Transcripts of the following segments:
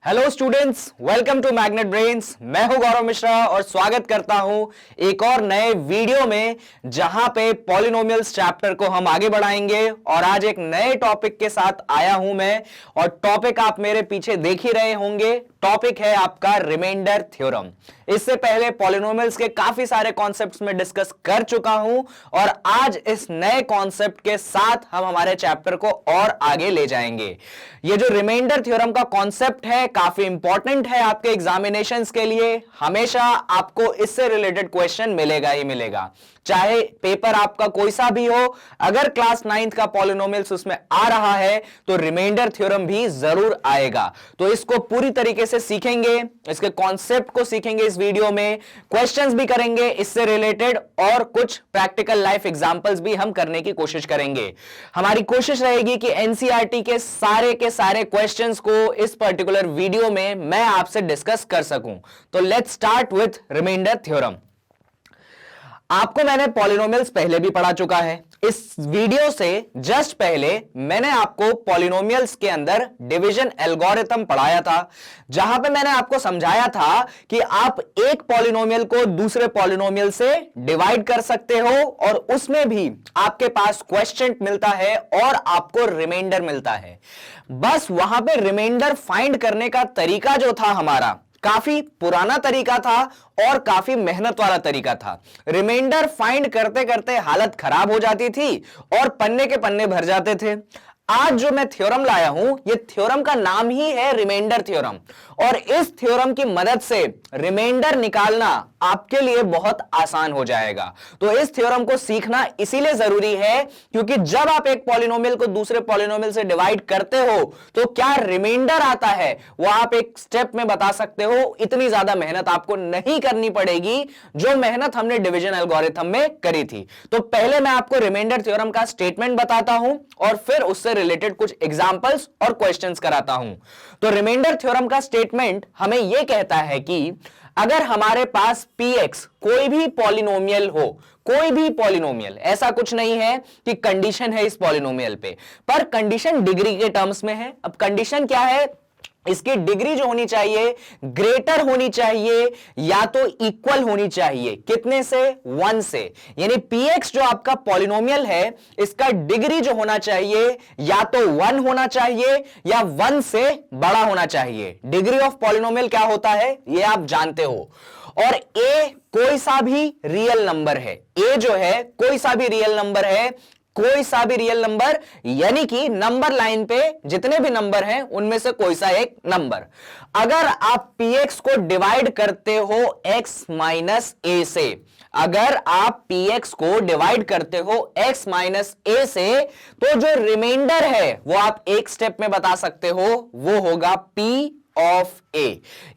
Hello students, welcome to magnet brains. मैं हूं गौरव मिश्रा और स्वागत करता हूं एक और नए वीडियो में, जहां पे पॉलिनोमियल्स चैप्टर को हम आगे बढ़ाएंगे। और आज एक नए टॉपिक के साथ आया हूं मैं, और टॉपिक आप मेरे पीछे देख ही रहे होंगे। टॉपिक है आपका रिमाइंडर थ्योरम। इससे पहले पॉलिनोमियल्स के काफी सारे कॉन्सेप्ट्स में डिस्कस कर चुका हूं, और आज इस नए कॉन्सेप्ट के साथ हम हमारे चैप्टर को और आगे ले जाएंगे। ये जो रिमाइंडर थ्योरम का कॉन्सेप्ट है काफी इंपॉर्टेंट है आपके एग्जामिनेशंस के लिए। हमेशा आपको इससे रिलेटेड क्वेश्चन मिलेगा ही मिलेगा, चाहे पेपर आपका कोई सा भी हो। अगर क्लास 9th का पॉलिनोमियल्स उसमें आ रहा है तो रिमाइंडर थ्योरम भी जरूर आएगा। तो इसको पूरी तरीके से सीखेंगे, इसके कॉन्सेप्ट को सीखेंगे इस वीडियो में, क्वेश्चंस भी करेंगे इससे रिलेटेड, और कुछ प्रैक्टिकल लाइफ एग्जांपल्स भी हम करने की कोशिश करेंगे। हमारी कोशिश रहेगी कि एनसीईआरटी के सारे क्वेश्चंस को इस पर्टिकुलर वीडियो में मैं आपसे डिस्कस कर सकूं। तो let's start with remainder theorem. आपको मैंने पॉलिनोमियल्स पहले भी पढ़ा चुका है। इस वीडियो से जस्ट पहले मैंने आपको पॉलिनोमियल्स के अंदर डिवीजन एल्गोरिथम पढ़ाया था, जहां पे मैंने आपको समझाया था कि आप एक पॉलिनोमियल को दूसरे पॉलिनोमियल से डिवाइड कर सकते हो, और उसमें भी आपके पास क्वोशिएंट मिलता है और आपको रिमाइंडर मिलता है। बस वहां पे रिमाइंडर फाइंड करने का तरीका जो था हमारा, काफी पुराना तरीका था और काफी मेहनत वाला तरीका था। रिमाइंडर फाइंड करते करते हालत खराब हो जाती थी और पन्ने के पन्ने भर जाते थे। आज जो मैं थ्योरम लाया हूं, ये थ्योरम का नाम ही है रिमाइंडर थ्योरम, और इस थ्योरम की मदद से रिमाइंडर निकालना आपके लिए बहुत आसान हो जाएगा। तो इस थ्योरम को सीखना इसीलिए जरूरी है क्योंकि जब आप एक पॉलिनोमियल को दूसरे पॉलिनोमियल से डिवाइड करते हो तो क्या रिमाइंडर आता है वो आप एक स्टेप में बता सकते हो। इतनी ज्यादा मेहनत आपको नहीं करनी पड़ेगी जो मेहनत हमने डिवीजन एल्गोरिथम में करी थी। तो पहले मैं आपको रिमाइंडर थ्योरम का स्टेटमेंट बताता हूं और फिर उससे रिलेटेड कुछ एग्जांपल्स और क्वेश्चंस कराता हूं। तो रिमाइंडर थ्योरम का स्टेटमेंट हमें यह कहता है कि अगर हमारे पास px कोई भी पॉलिनोमियल हो, कोई भी पॉलिनोमियल, ऐसा कुछ नहीं है कि कंडीशन है इस पॉलिनोमियल पे, पर कंडीशन डिग्री के टर्म्स में है। अब कंडीशन क्या है, इसकी डिग्री जो होनी चाहिए ग्रेटर होनी चाहिए या तो इक्वल होनी चाहिए। कितने से? 1 से। यानी px जो आपका पॉलिनोमियल है, इसका डिग्री जो होना चाहिए या तो 1 होना चाहिए या 1 से बड़ा होना चाहिए। डिग्री ऑफ पॉलिनोमियल क्या होता है ये आप जानते हो। और a कोई सा भी रियल नंबर है, a जो है कोई सा भी रियल नंबर है, कोई सा भी रियल नंबर, यानी कि नंबर लाइन पे जितने भी नंबर हैं उनमें से कोई सा एक नंबर। अगर आप px को डिवाइड करते हो x माइनस a से, अगर आप px को डिवाइड करते हो x माइनस a से, तो जो रिमाइंडर है वो आप एक स्टेप में बता सकते हो, वो होगा p ऑफ a।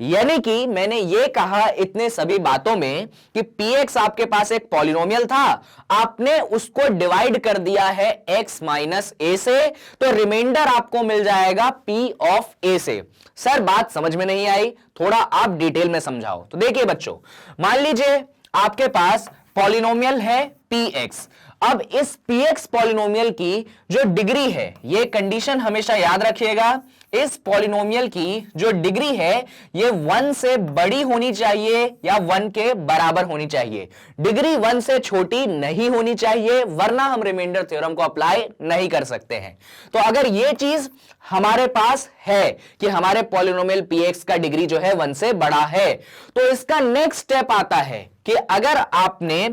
यानी कि मैंने ये कहा इतने सभी बातों में कि px आपके पास एक पॉलिनोमियल था, आपने उसको डिवाइड कर दिया है x माइनस a से, तो रिमाइंडर आपको मिल जाएगा p ऑफ a से। सर बात समझ में नहीं आई, थोड़ा आप डिटेल में समझाओ। तो देखिए बच्चों, मान लीजिए आपके पास पॉलिनोमियल है px। अब इस px पॉलिनोमियल की जो डिग्री है, ये कंडीशन हमेशा याद रखिएगा, इस पॉलिनोमियल की जो डिग्री है ये 1 से बड़ी होनी चाहिए या 1 के बराबर होनी चाहिए। डिग्री 1 से छोटी नहीं होनी चाहिए, वरना हम रिमाइंडर थ्योरम को अप्लाई नहीं कर सकते हैं। तो अगर ये चीज हमारे पास है कि हमारे पॉलिनोमियल px का डिग्री जो है 1 से बड़ा है, तो इसका नेक्स्ट स्टेप आता है कि अगर आपने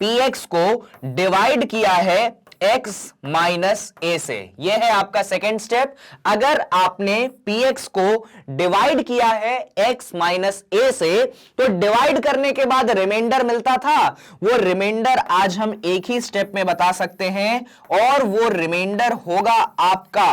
px को डिवाइड किया है x माइनस a से, यह है आपका सेकेंड स्टेप। अगर आपने px को डिवाइड किया है x माइनस a से, तो डिवाइड करने के बाद रिमाइंडर मिलता था, वो रिमाइंडर आज हम एक ही स्टेप में बता सकते हैं, और वो रिमाइंडर होगा आपका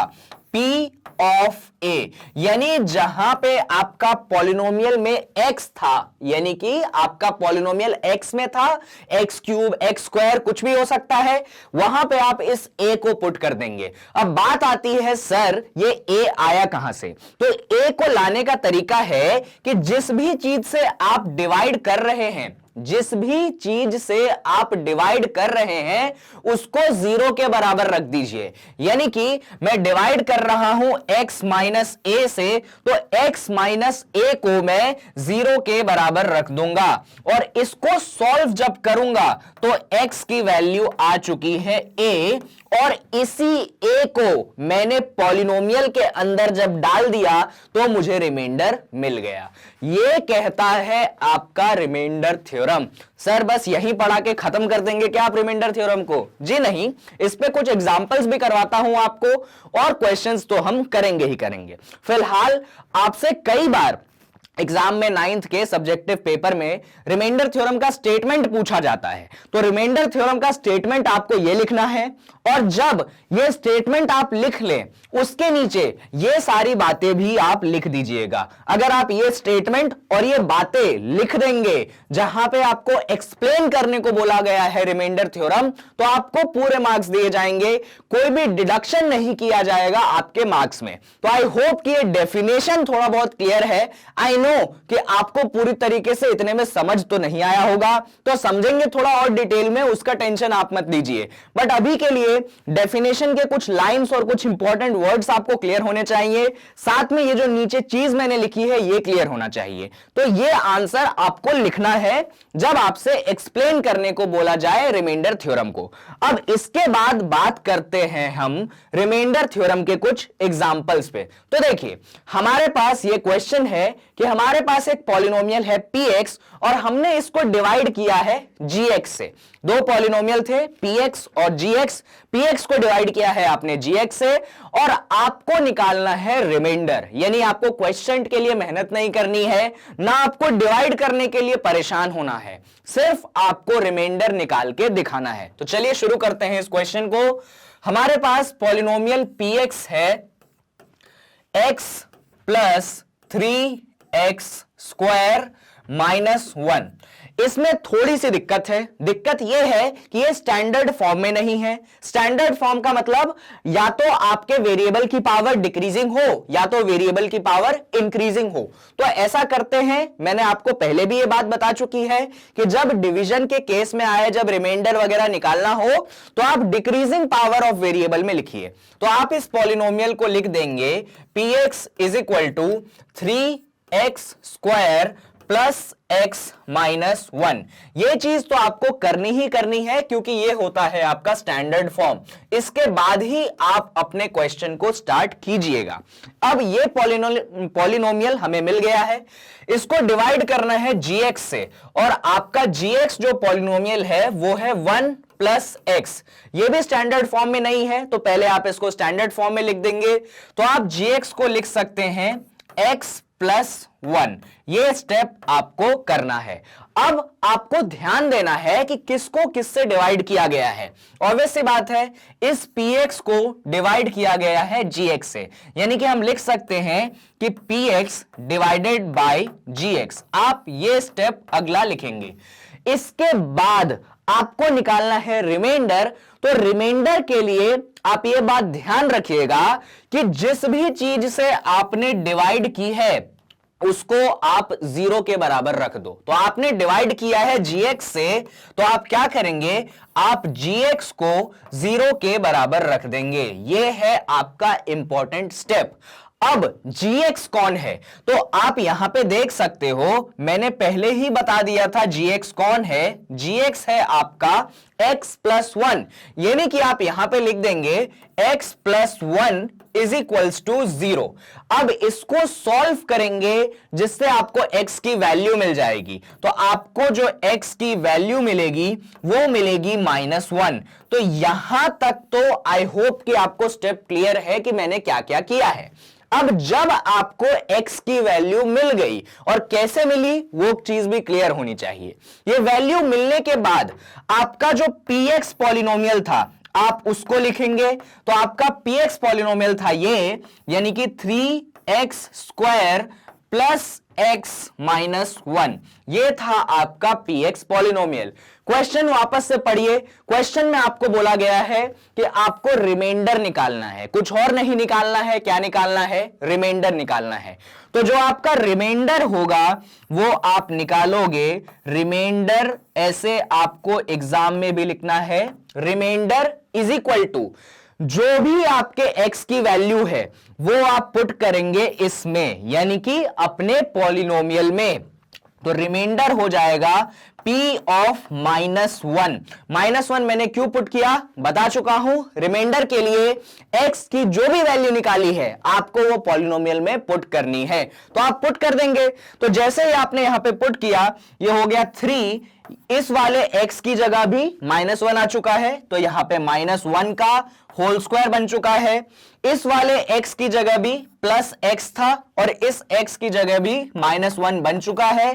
p ऑफ a। यानी जहां पे आपका पॉलिनोमियल में x था, यानी कि आपका पॉलिनोमियल x में था, x क्यूब x स्क्वायर कुछ भी हो सकता है, वहां पे आप इस a को पुट कर देंगे। अब बात आती है सर ये a आया कहां से? तो a को लाने का तरीका है कि जिस भी चीज से आप डिवाइड कर रहे हैं जिस भी चीज से आप डिवाइड कर रहे हैं उसको 0 के बराबर रख दीजिए। यानी कि मैं डिवाइड कर रहा हूं x माइनस ए से, तो x माइनस ए को मैं 0 के बराबर रख दूंगा और इसको सॉल्व जब करूंगा तो x की वैल्यू आ चुकी है a, और इसी a को मैंने पॉलिनोमियल के अंदर जब डाल दिया तो मुझे रिमाइंडर मिल गया। यह कहता है आपका रिमाइंडर थ्योरम। सर बस यहीं पढ़ा के खत्म कर देंगे क्या आप रिमाइंडर थ्योरम को? जी नहीं, इस पे कुछ एग्जांपल्स भी करवाता हूं आपको और क्वेश्चंस तो हम करेंगे ही करेंगे। फिलहाल आपसे कई बार एग्जाम में 9th के सब्जेक्टिव पेपर में रिमाइंडर थ्योरम का स्टेटमेंट पूछा जाता है, तो रिमाइंडर थ्योरम का स्टेटमेंट आपको यह लिखना है और जब यह स्टेटमेंट आप लिख लें उसके नीचे ये सारी बातें भी आप लिख दीजिएगा। अगर आप ये स्टेटमेंट और ये बातें लिख देंगे जहां पे आपको एक्सप्लेन करने को बोला गया है रिमाइंडर थ्योरम, तो आपको पूरे मार्क्स दिए जाएंगे, कोई भी डिडक्शन नहीं किया जाएगा आपके मार्क्स में। तो आई होप कि ये डेफिनेशन थोड़ा बहुत क्लियर है। आई नो कि आपको पूरी तरीके से इतने में समझ तो नहीं आया होगा, तो समझेंगे थोड़ा और डिटेल में, उसका टेंशन आप मत लीजिए। बट अभी के लिए डेफिनेशन के कुछ लाइंस और कुछ इंपॉर्टेंट वर्ड्स आपको क्लियर होने चाहिए, साथ में ये जो नीचे चीज मैंने लिखी है ये क्लियर होना चाहिए। तो ये आंसर आपको लिखना है जब आपसे एक्सप्लेन करने को बोला जाए रिमाइंडर थ्योरम को। अब इसके बाद बात करते हैं हम रिमाइंडर थ्योरम के कुछ एग्जांपल्स पे। तो देखिए हमारे पास ये क्वेश्चन है कि हमारे पास एक पॉलिनोमियल है px और हमने इसको डिवाइड किया है gx से। दो पॉलिनोमियल थे px और gx, px को डिवाइड किया है आपने gx से और आपको निकालना है रिमाइंडर। यानी आपको क्वेश्चन के लिए मेहनत नहीं करनी है, ना आपको डिवाइड करने के लिए परेशान होना है, सिर्फ आपको रिमाइंडर निकाल के दिखाना है। तो चलिए शुरू करते हैं इस क्वेश्चन को। हमारे पास पॉलिनोमियल px है x plus 3x square minus 1। इसमें थोड़ी सी दिक्कत है। दिक्कत यह है कि यह स्टैंडर्ड फॉर्म में नहीं है। स्टैंडर्ड फॉर्म का मतलब या तो आपके वेरिएबल की पावर डिक्रीजिंग हो या तो वेरिएबल की पावर इंक्रीजिंग हो। तो ऐसा करते हैं, मैंने आपको पहले भी यह बात बता चुकी है कि जब डिवीजन के केस में आए, जब रिमाइंडर वगैरह निकालना हो तो आप डिक्रीजिंग पावर ऑफ वेरिएबल में लिखिए। तो आप इस पॉलिनोमियल को लिख देंगे px is equal to 3x square plus x minus 1। यह चीज तो आपको करनी ही करनी है क्योंकि यह होता है आपका स्टैंडर्ड फॉर्म। इसके बाद ही आप अपने क्वेश्चन को स्टार्ट कीजिएगा। अब यह पॉलिनोमियल हमें मिल गया है, इसको डिवाइड करना है gx से और आपका gx जो पॉलिनोमियल है वो है 1 प्लस x। ये भी स्टैंडर्ड फॉर्म में नहीं है, तो पहले आप इसको स्टैंडर्ड फॉर्म में लिख देंगे। तो आप gx को लिख सकते हैं x प्लस 1। ये स्टेप आपको करना है। अब आपको ध्यान देना है कि किसको किससे डिवाइड किया गया है। ऑब्वियस सी बात है, इस px को डिवाइड किया गया है gx से, यानी कि हम लिख सकते हैं कि px डिवाइडेड बाय gx। आप ये स्टेप अगला लिखेंगे। इसके बाद आपको निकालना है रिमाइंडर। तो रिमाइंडर के लिए आप ये बात ध्यान रखिएगा कि जिस भी चीज से आपने डिवाइड की है उसको आप 0 के बराबर रख दो। तो आपने डिवाइड किया है gx से, तो आप क्या करेंगे, आप gx को 0 के बराबर रख देंगे। यह है आपका इंपॉर्टेंट स्टेप। अब gx कौन है, तो आप यहां पे देख सकते हो, मैंने पहले ही बता दिया था gx कौन है। gx है आपका x प्लस 1, यानी कि आप यहां पे लिख देंगे x plus 1 is equals to 0। अब इसको सॉल्व करेंगे जिससे आपको x की वैल्यू मिल जाएगी। तो आपको जो x की वैल्यू मिलेगी वो मिलेगी -1। तो यहां तक तो आई होप कि आपको स्टेप क्लियर है कि मैंने क्या क्या किया है। अब जब आपको x की वैल्यू मिल गई, और कैसे मिली वो चीज भी क्लियर होनी चाहिए। ये वैल्यू मिलने के बाद आपका जो px पॉलिनोमियल था आप उसको लिखेंगे। तो आपका px पॉलिनोमियल था ये, यानी कि 3x square plus x minus 1, ये था आपका px पॉलिनोमियल। क्वेश्चन वापस से पढ़िए। क्वेश्चन में आपको बोला गया है कि आपको रिमाइंडर निकालना है, कुछ और नहीं निकालना है। क्या निकालना है? रिमाइंडर निकालना है। तो जो आपका रिमाइंडर होगा वो आप निकालोगे। रिमाइंडर ऐसे आपको एग्जाम में भी लिखना है, रिमाइंडर इज इक्वल टू जो भी आपके x की वैल्यू है वो आप पुट करेंगे इसमें, यानी कि अपने पॉलिनोमियल में। तो रिमाइंडर हो जाएगा p ऑफ -1। -1 मैंने क्यों पुट किया बता चुका हूं। रिमाइंडर के लिए x की जो भी वैल्यू निकाली है आपको वो पॉलिनोमियल में पुट करनी है, तो आप पुट कर देंगे। तो जैसे ही आपने यहां पे पुट किया, ये हो गया 3, इस वाले x की जगह भी -1 आ चुका है, तो यहां पे -1 का होल स्क्वायर बन चुका है। इस वाले x की जगह भी प्लस x था और इस x की जगह भी -1 बन चुका है,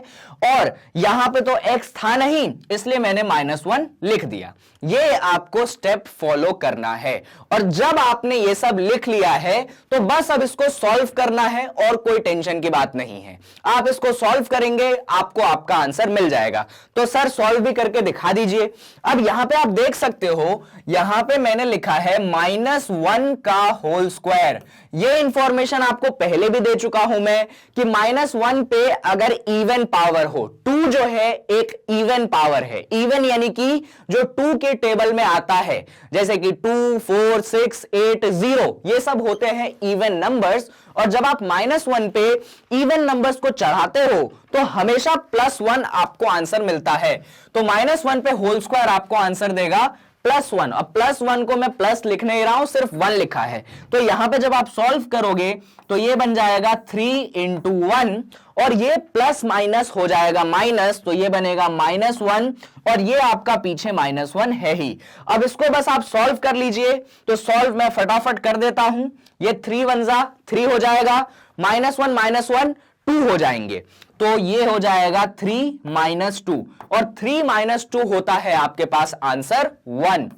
और यहां पे तो x था नहीं इसलिए मैंने -1 लिख दिया। ये आपको स्टेप फॉलो करना है, और जब आपने ये सब लिख लिया है तो बस अब इसको सॉल्व करना है और कोई टेंशन की बात नहीं है। आप इसको सॉल्व करेंगे, आपको आपका आंसर मिल जाएगा। तो सर सॉल्व भी करके दिखा दीजिए। अब यहां पे आप देख सकते हो, यहां पे मैंने लिखा है -1 का होल स्क्वायर। ये इंफॉर्मेशन आपको पहले भी दे चुका हूं मैं कि -1 पे अगर इवन पावर हो, 2 जो है एक इवन पावर है। इवन यानी कि जो 2 के टेबल में आता है, जैसे कि 2, 4, 6, 8, 0, ये सब होते हैं इवन नंबर्स। और जब आप -1 पे इवन नंबर्स को चढ़ाते हो तो हमेशा +1 आपको आंसर मिलता है। तो -1 पे होल स्क्वायर आपको आंसर देगा +1, और +1 को मैं प्लस लिख नहीं रहा हूं, सिर्फ 1 लिखा है। तो यहां पे जब आप सॉल्व करोगे तो ये बन जाएगा 3 × 1, और ये प्लस माइनस हो जाएगा माइनस, तो ये बनेगा -1, और ये आपका पीछे -1 है ही। अब इसको बस आप सॉल्व कर लीजिए। तो सॉल्व मैं फटाफट कर देता हूं। ये 3 × 1 = 3 हो जाएगा, -1 - 1 2 हो जाएंगे, तो ये हो जाएगा 3 - 2, और 3 - 2 होता है आपके पास आंसर 1,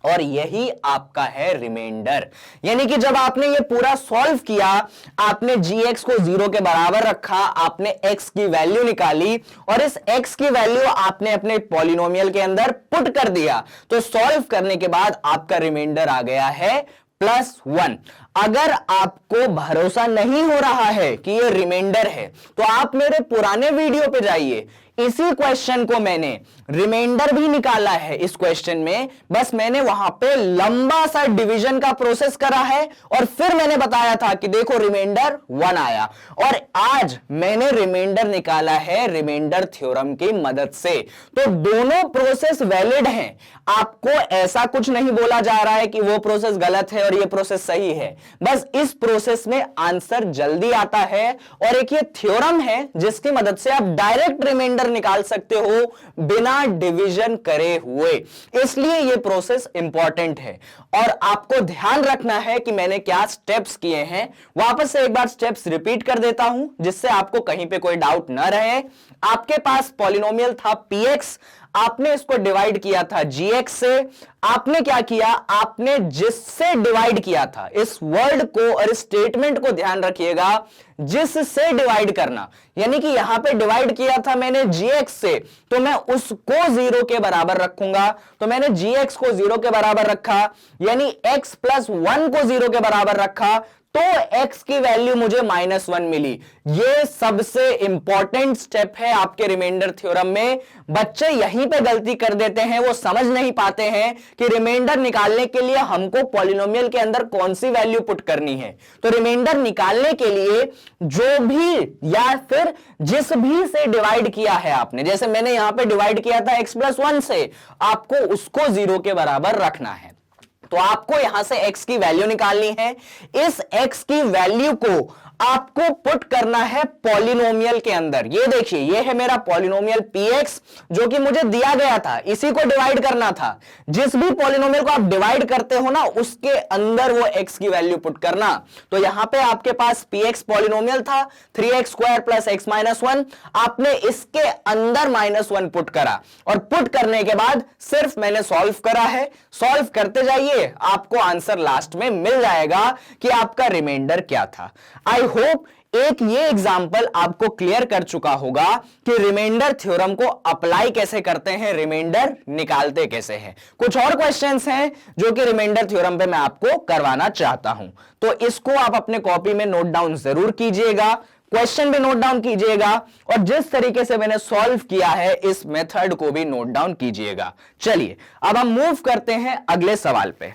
और यही आपका है रिमाइंडर। यानी कि जब आपने ये पूरा सॉल्व किया, आपने gx को 0 के बराबर रखा, आपने x की वैल्यू निकाली, और इस x की वैल्यू आपने अपने पॉलिनोमियल के अंदर पुट कर दिया, तो सॉल्व करने के बाद आपका रिमाइंडर आ गया है +1। अगर आपको भरोसा नहीं हो रहा है कि ये रिमाइंडर है, तो आप मेरे पुराने वीडियो पे जाइए। इसी क्वेश्चन को मैंने रिमाइंडर भी निकाला है इस क्वेश्चन में, बस मैंने वहां पे लंबा सा डिवीजन का प्रोसेस करा है, और फिर मैंने बताया था कि देखो रिमाइंडर 1 आया। और आज मैंने रिमाइंडर निकाला है रिमाइंडर थ्योरम की मदद से। तो दोनों प्रोसेस वैलिड हैं। आपको ऐसा कुछ नहीं बोला जा रहा है कि वो प्रोसेस गलत है और ये प्रोसेस सही है। बस इस प्रोसेस में आंसर जल्दी आता है, और एक ये थ्योरम है जिसकी मदद से आप डायरेक्ट रिमाइंडर निकाल सकते हो बिना डिवीजन करे हुए। इसलिए यह प्रोसेस इंपॉर्टेंट है, और आपको ध्यान रखना है कि मैंने क्या स्टेप्स किए हैं। वापस से एक बार स्टेप्स रिपीट कर देता हूं, जिससे आपको कहीं पे कोई डाउट ना रहे। आपके पास पॉलिनोमियल था px, आपने इसको डिवाइड किया था gx से। आपने क्या किया, आपने जिससे डिवाइड किया था, इस वर्ड को और इस स्टेटमेंट को ध्यान रखिएगा, जिससे डिवाइड करना, यानी कि यहां पे डिवाइड किया था मैंने gx से, तो मैं उसको 0 के बराबर रखूंगा। तो मैंने gx को 0 के बराबर रखा, यानी x + 1 को 0 के बराबर रखा, तो x की वैल्यू मुझे -1 मिली। ये सबसे इंपॉर्टेंट स्टेप है आपके रिमाइंडर थ्योरम में। बच्चे यहीं पे गलती कर देते हैं, वो समझ नहीं पाते हैं कि रिमाइंडर निकालने के लिए हमको पॉलिनोमियल के अंदर कौन सी वैल्यू पुट करनी है। तो रिमाइंडर निकालने के लिए जो भी या फिर जिस भी से डिवाइड किया है आपने, जैसे मैंने यहां पे डिवाइड किया था x + 1 से, आपको उसको 0 के बराबर रखना है। तो आपको यहां से x की वैल्यू निकालनी है। इस x की वैल्यू को आपको पुट करना है पॉलिनोमियल के अंदर। ये देखिए, ये है मेरा पॉलिनोमियल px, जो कि मुझे दिया गया था, इसी को डिवाइड करना था। जिस भी पॉलिनोमियल को आप डिवाइड करते हो ना, उसके अंदर वो x की वैल्यू पुट करना। तो यहां पे आपके पास px पॉलिनोमियल था, 3x² + x - 1, आपने इसके अंदर -1 पुट करा, और पुट करने के बाद सिर्फ मैंने सॉल्व करा है। सॉल्व करते जाइए, आपको आंसर लास्ट में मिल जाएगा कि आपका रिमाइंडर क्या था। आई होप एक ये एग्जाम्पल आपको क्लियर कर चुका होगा कि रिमाइंडर थ्योरम को अप्लाई कैसे करते हैं, रिमाइंडर निकालते कैसे हैं। कुछ और क्वेश्चंस हैं जो कि रिमाइंडर थ्योरम पे मैं आपको करवाना चाहता हूं, तो इसको आप अपने कॉपी में नोट डाउन जरूर कीजिएगा, क्वेश्चन भी नोट डाउन कीजिएगा और जिस तरीके से मैंने सॉल्व किया है इस मेथड को भी नोट डाउन कीजिएगा। चलिए अब हम मूव करते हैं अगले सवाल पे।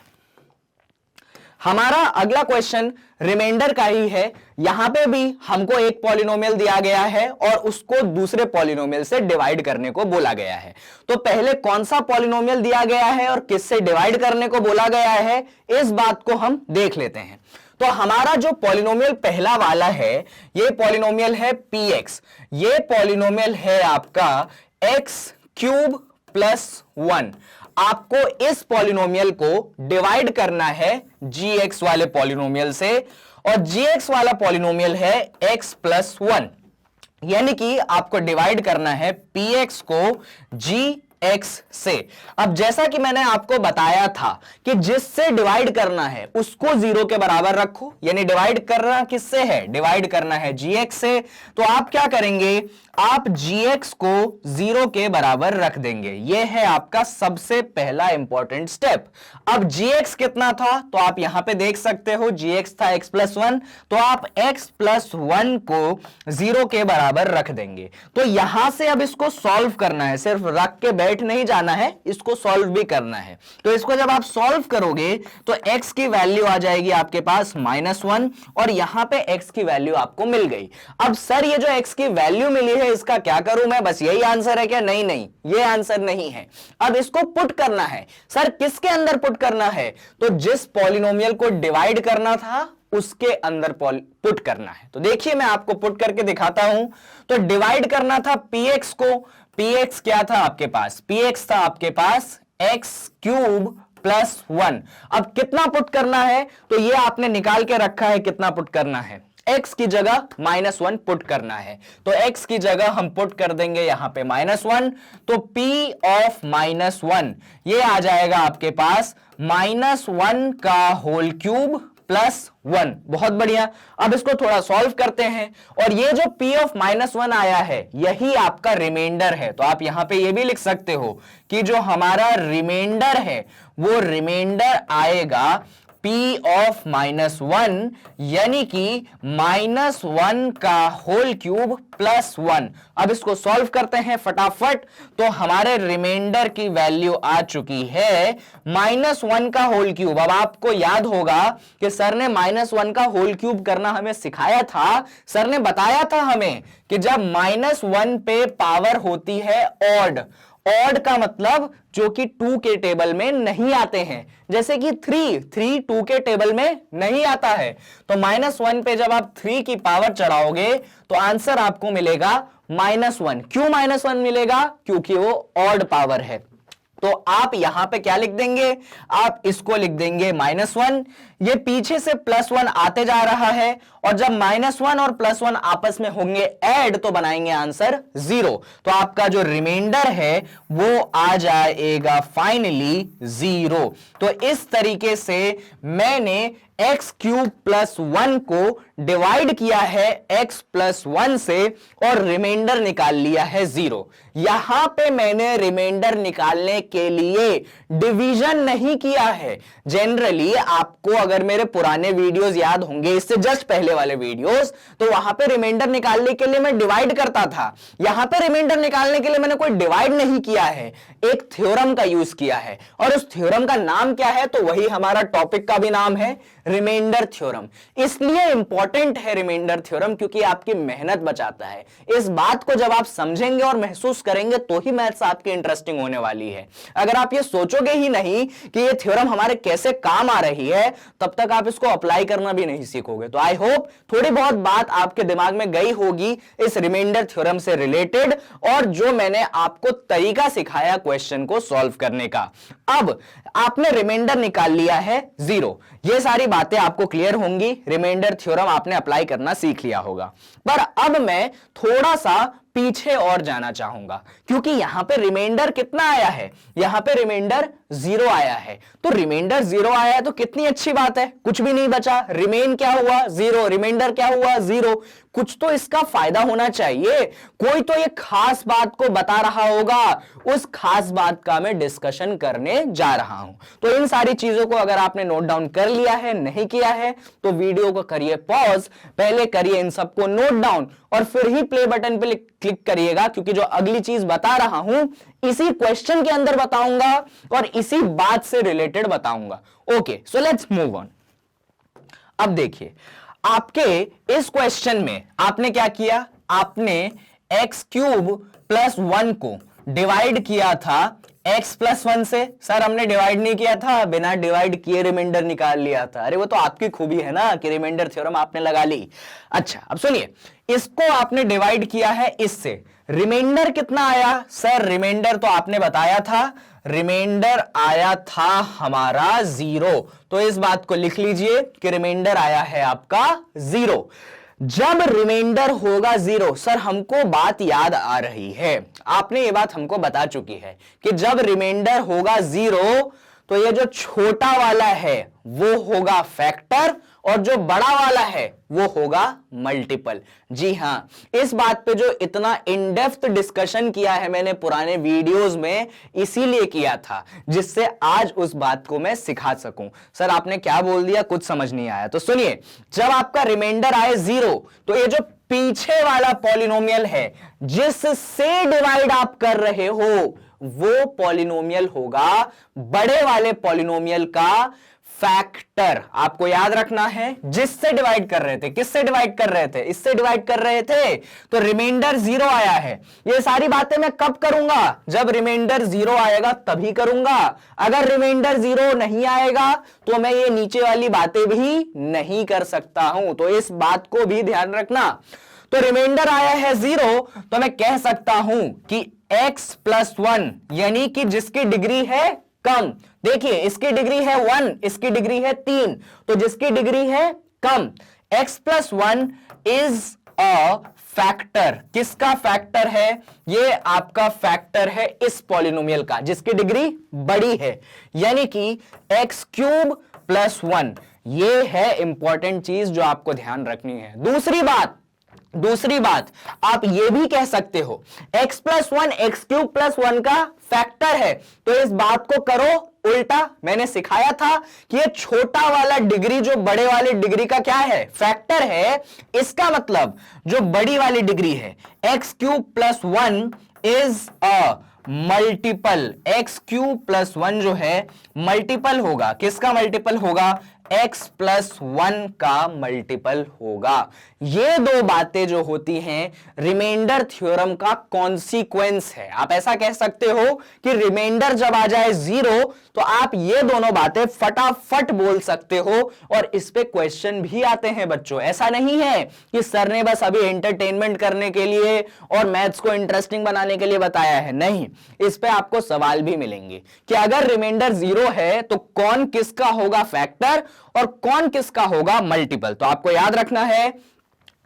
हमारा अगला क्वेश्चन रिमाइंडर का ही है। यहां पे भी हमको एक पॉलिनोमियल दिया गया है और उसको दूसरे पॉलिनोमियल से डिवाइड करने को बोला गया है। तो पहले कौन सा पॉलिनोमियल दिया गया है और किससे डिवाइड करने को बोला गया है, इस बात को हम देख लेते हैं। तो हमारा जो पॉलिनोमियल पहला वाला है, ये पॉलिनोमियल है px। ये पॉलिनोमियल है आपका x³ + 1। आपको इस पॉलिनोमियल को डिवाइड करना है gx वाले पॉलिनोमियल से, और gx वाला पॉलिनोमियल है x + 1, यानी कि आपको डिवाइड करना है px को gx से। अब जैसा कि मैंने आपको बताया था कि जिससे डिवाइड करना है उसको 0 के बराबर रखो, यानी डिवाइड करना किससे है, डिवाइड करना है gx से। तो आप क्या करेंगे, आप gx को 0 के बराबर रख देंगे। यह है आपका सबसे पहला इंपॉर्टेंट स्टेप। अब gx कितना था, तो आप यहां पे देख सकते हो gx था x + 1, तो आप x + 1 को 0 के बराबर रख देंगे। तो यहां से अब इसको सॉल्व करना है, सिर्फ रख के बैठ नहीं जाना है, इसको सॉल्व भी करना है। तो इसको जब आप सॉल्व करोगे तो x की वैल्यू आ जाएगी आपके पास -1 और यहां पे x की वैल्यू आपको मिल गई। अब सर ये जो x की वैल्यू मिली है इसका क्या करूं मैं, बस यही आंसर है क्या, नहीं नहीं, ये आंसर नहीं है। अब इसको पुट करना है। सर किसके अंदर पुट करना है, तो जिस पॉलिनोमियल को डिवाइड करना था उसके अंदर पुट करना है। तो देखिए मैं आपको पुट करके दिखाता हूं। तो डिवाइड करना था px को, px क्या था आपके पास, px था आपके पास x³ + 1। अब कितना पुट करना है, तो ये आपने निकाल के रखा है, कितना पुट करना है, x की जगह -1 पुट करना है। तो x की जगह हम पुट कर देंगे यहां पे -1, तो p ऑफ -1 ये आ जाएगा आपके पास -1 का होल क्यूब +1। बहुत बढ़िया। अब इसको थोड़ा सॉल्व करते हैं, और ये जो p ऑफ -1 आया है यही आपका रिमाइंडर है। तो आप यहां पे ये भी लिख सकते हो कि जो हमारा रिमाइंडर है वो रिमाइंडर आएगा p ऑफ -1, यानी कि -1 का होल क्यूब +1। अब इसको सॉल्व करते हैं फटाफट। तो हमारे रिमाइंडर की वैल्यू आ चुकी है -1 का होल क्यूब। अब आपको याद होगा कि सर ने -1 का होल क्यूब करना हमें सिखाया था। सर ने बताया था हमें कि जब -1 पे पावर होती है ऑड, ऑड का मतलब जो कि 2 के टेबल में नहीं आते हैं, जैसे कि 3 2 के टेबल में नहीं आता है। तो -1 पे जब आप 3 की पावर चढ़ाओगे तो आंसर आपको मिलेगा -1। क्यों -1 मिलेगा, क्योंकि वो ऑड पावर है। तो आप यहां पे क्या लिख देंगे, आप इसको लिख देंगे -1। ये पीछे से +1 आते जा रहा है, और जब -1 और +1 आपस में होंगे ऐड तो बनाएंगे आंसर 0। तो आपका जो रिमाइंडर है वो आ जाएगा फाइनली 0। तो इस तरीके से मैंने x³ + 1 को डिवाइड किया है x + 1 से और रिमाइंडर निकाल लिया है 0। यहां पे मैंने रिमाइंडर निकालने के लिए डिवीजन नहीं किया है। जनरली आपको अगर मेरे पुराने वीडियोस याद होंगे, इससे जस्ट पहले वाले वीडियोस, तो वहां पे रिमाइंडर निकालने के लिए मैं डिवाइड करता था। यहां पे रिमाइंडर निकालने के लिए मैंने कोई डिवाइड नहीं किया है, एक थ्योरम का यूज किया है। और उस थ्योरम का नाम क्या है, तो वही हमारा टॉपिक का भी नाम है, रिमाइंडर थ्योरम। इसलिए इंपॉर्टेंट है रिमाइंडर थ्योरम, क्योंकि आपकी मेहनत बचाता है। इस बात को जब आप समझेंगे और महसूस करेंगे तो ही मैथ्स आपकी इंटरेस्टिंग होने वाली है। अगर आप ये सोचोगे ही नहीं कि ये थ्योरम हमारे कैसे काम आ रही है, तब तक आप इसको अप्लाई करना भी नहीं सीखोगे। तो आई होप थोड़ी बहुत बात आपके दिमाग में गई होगी इस रिमाइंडर थ्योरम से रिलेटेड, और जो मैंने आपको तरीका सिखाया क्वेश्चन को सॉल्व करने का। अब आपने रिमाइंडर निकाल लिया है 0। ये सारी बातें आपको क्लियर होंगी, रिमाइंडर थ्योरम आपने अप्लाई करना सीख लिया होगा। पर अब मैं थोड़ा सा पीछे और जाना चाहूंगा, क्योंकि यहां पे रिमाइंडर कितना आया है, यहां पे रिमाइंडर 0 आया है। तो रिमाइंडर 0 आया है तो कितनी अच्छी बात है, कुछ भी नहीं बचा, रिमेन क्या हुआ 0, रिमाइंडर क्या हुआ 0। कुछ तो इसका फायदा होना चाहिए, कोई तो ये खास बात को बता रहा होगा, उस खास बात का मैं डिस्कशन करने जा रहा हूं। तो इन सारी चीजों को अगर आपने नोट डाउन कर लिया है, नहीं किया है तो वीडियो को करिए पॉज, पहले करिए इन सबको नोट डाउन और फिर ही प्ले बटन पे क्लिक करिएगा, क्योंकि जो अगली चीज बता रहा हूं इसी क्वेश्चन के अंदर बताऊंगा और इसी बात से रिलेटेड बताऊंगा। Okay, so let's move on. अब देखिए, आपके इस क्वेश्चन में आपने क्या किया, आपने एक्स क्यूब प्लस 1 को डिवाइड किया था x प्लस 1 से। सर हमने डिवाइड नहीं किया था, बिना डिवाइड किए रिमाइंडर निकाल लिया था। अरे वो तो आपकी खूबी है ना कि रिमाइंडर थ्योरम आपने लगा ली। अच्छा अब सुनिए, इसको आपने डिवाइड किया है इससे, रिमाइंडर कितना आया? सर रिमाइंडर तो आपने बताया था, रिमाइंडर आया था हमारा 0। तो इस बात को लिख लीजिए कि रिमाइंडर आया है आपका 0। जब रिमाइंडर होगा 0, सर हमको बात याद आ रही है, आपने ये बात हमको बता चुकी है कि जब रिमाइंडर होगा 0 तो ये जो छोटा वाला है वो होगा फैक्टर और जो बड़ा वाला है वो होगा मल्टीपल। जी हां, इस बात पे जो इतना इन डेप्थ डिस्कशन किया है मैंने पुराने वीडियोस में, इसीलिए किया था जिससे आज उस बात को मैं सिखा सकूं। सर आपने क्या बोल दिया, कुछ समझ नहीं आया। तो सुनिए, जब आपका रिमाइंडर आए 0 तो ये जो पीछे वाला पॉलिनोमियल है जिससे डिवाइड आप कर रहे हो वो पॉलिनोमियल होगा बड़े वाले पॉलिनोमियल का फैक्टर। आपको याद रखना है, जिससे डिवाइड कर रहे थे, किससे डिवाइड कर रहे थे, इससे डिवाइड कर रहे थे, तो रिमाइंडर 0 आया है। ये सारी बातें मैं कब करूंगा, जब रिमाइंडर 0 आएगा तभी करूंगा। अगर रिमाइंडर 0 नहीं आएगा तो मैं ये नीचे वाली बातें भी नहीं कर सकता हूं। तो इस बात को भी ध्यान रखना। तो रिमाइंडर आया है 0 तो मैं कह सकता हूं कि x प्लस 1 यानी कि जिसकी डिग्री है कम, देखिए इसकी डिग्री है 1, इसकी डिग्री है 3, तो जिसकी डिग्री है कम, x plus 1 is a factor. किसका फैक्टर है? ये आपका फैक्टर है इस पॉलिनोमियल का जिसकी डिग्री बड़ी है, यानी कि x क्यूब प्लस 1। ये है इंपॉर्टेंट चीज जो आपको ध्यान रखनी है। दूसरी बात आप ये भी कह सकते हो x plus 1 x cube plus 1 का फैक्टर है, तो इस बात को करो उल्टा। मैंने सिखाया था कि ये छोटा वाला डिग्री जो बड़े वाले डिग्री का क्या है, फैक्टर है। इसका मतलब जो बड़ी वाली डिग्री है x cube plus 1 is a multiple. X cube plus 1 जो है मल्टीपल होगा, किसका मल्टीपल होगा? x प्लस 1 का मल्टीपल होगा। ये दो बातें जो होती हैं रिमाइंडर थ्योरम का कॉन्सिक्वेंस है। आप ऐसा कह सकते हो कि रिमाइंडर जब आ जाए 0 तो आप ये दोनों बातें फटाफट बोल सकते हो और इस पे क्वेश्चन भी आते हैं बच्चों। ऐसा नहीं है कि सर ने बस अभी एंटरटेनमेंट करने के लिए और मैथ्स को इंटरेस्टिंग बनाने के लिए बताया है, नहीं, इस पे आपको सवाल भी मिलेंगे कि अगर रिमाइंडर 0 है तो कौन किसका होगा फैक्टर और कौन किसका होगा मल्टीपल। तो आपको याद रखना है